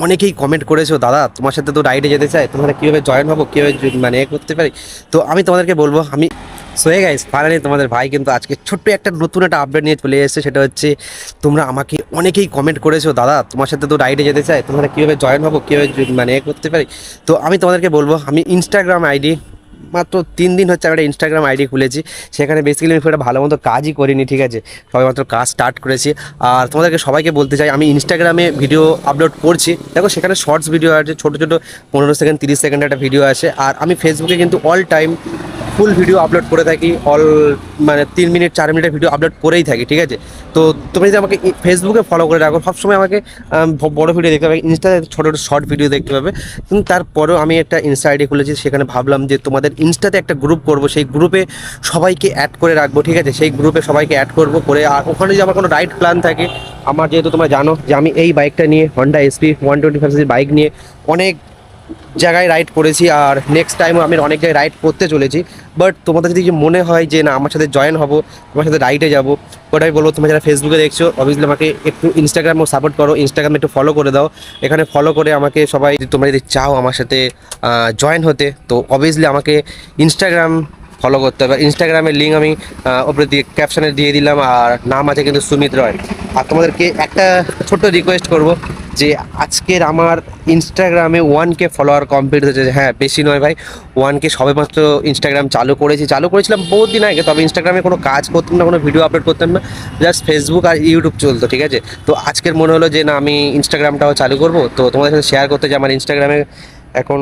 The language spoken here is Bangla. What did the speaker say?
অনেকেই কমেন্ট করেছো, দাদা তোমার সাথে তো রাইডে যেতে চাই, তোমরা কীভাবে জয়েন হবো, কীভাবে মানে করতে পারি। তো আমি তোমাদেরকে বলবো, আমি সোয়ে গাইস ফাইনালি তোমাদের ভাই কিন্তু আজকে ছোট্ট একটা নতুন একটা আপডেট নিয়ে চলে এসেছে। সেটা হচ্ছে তোমরা আমাকে অনেকেই কমেন্ট করেছো, দাদা তোমার সাথে তো রাইডে যেতে চাই, তোমরা কীভাবে জয়েন হবো, কীভাবে মানে করতে পারি। তো আমি তোমাদেরকে বলবো, আমি ইনস্টাগ্রাম আইডি মাত্র 3 দিন হচ্ছে আমি একটা ইনস্টাগ্রাম আইডি খুলেছি। সেখানে বেসিক্যালি আমি খুব একটা ভালো মতো কাজই করিনি, ঠিক আছে, সবেমাত্র কাজ স্টার্ট করেছি। আর তোমাদেরকে সবাইকে বলতে চাই, আমি ইনস্টাগ্রামে ভিডিও আপলোড করছি, দেখো সেখানে শর্টস ভিডিও আছে, ছোটো ছোটো 15 সেকেন্ড 30 সেকেন্ড একটা ভিডিও আছে। আর আমি ফেসবুকে কিন্তু all time full video upload করে থাকি, মানে 3 মিনিট 4 মিনিটের ভিডিও আপলোড করেই থাকি, ঠিক আছে। তো তুমি যদি আমাকে ফেসবুকে ফলো করে রাখো, সবসময় আমাকে বড় ভিডিও দেখতে পাবে, ইনস্টাতে ছোটো ছোটো শর্ট ভিডিও দেখতে পাবে। কিন্তু তারপরেও আমি একটা ইনস্টা আইডি খুলেছি, সেখানে ভাবলাম যে তোমাদের ইনস্টাতে একটা গ্রুপ করব, সেই গ্রুপে সবাইকে অ্যাড করে রাখবো, ঠিক আছে। সেই গ্রুপে সবাইকে অ্যাড করবো করে, আর ওখানে যদি আমার কোনো রাইড প্ল্যান থাকে, আমার যেহেতু তোমরা জানো যে আমি এই বাইকটা নিয়ে হন্ডা এসপি 125 বাইক নিয়ে অনেক জায়গায় রাইড করেছি, আর নেক্সট টাইমও আমি অনেক জায়গায় রাইড করতে চলেছি। বাট তোমাদের যদি মনে হয় যে না আমার সাথে জয়েন হবো, তোমার সাথে রাইডে যাবো, ওটাই বলবো, তোমরা যারা ফেসবুকে দেখছো অবভিয়াসলি আমাকে একটু ইনস্টাগ্রামও সাপোর্ট করো, ইনস্টাগ্রামে একটু ফলো করে দাও। এখানে ফলো করে আমাকে সবাই, তোমরা যদি চাও আমার সাথে জয়েন হতে, তো অবভিয়াসলি আমাকে ইনস্টাগ্রাম ফলো করতে হবে। ইনস্টাগ্রামের লিঙ্ক আমি ওপরে দিয়ে ক্যাপশনে দিয়ে দিলাম, আর নাম আছে কিন্তু সুমিত রয়। আর তোমাদেরকে একটা ছোট্ট রিকোয়েস্ট করব, যে আজকের আমার ইনস্টাগ্রামে 1K ফলোয়ার কমপ্লিট হয়েছে। হ্যাঁ, বেশি নয় ভাই, 1K সবেমাত্র ইনস্টাগ্রাম চালু করেছিলাম বহুত দিন আগে, তবে ইনস্টাগ্রামে কোনো কাজ করতাম না, কোনো ভিডিও আপলোড করতাম না, জাস্ট ফেসবুক আর ইউটিউব চলতো, ঠিক আছে। তো আজকের মনে হলো যে না আমি ইনস্টাগ্রামটাও চালু করব, তো তোমাদের সাথে শেয়ার করতে যে আমার ইনস্টাগ্রামে এখন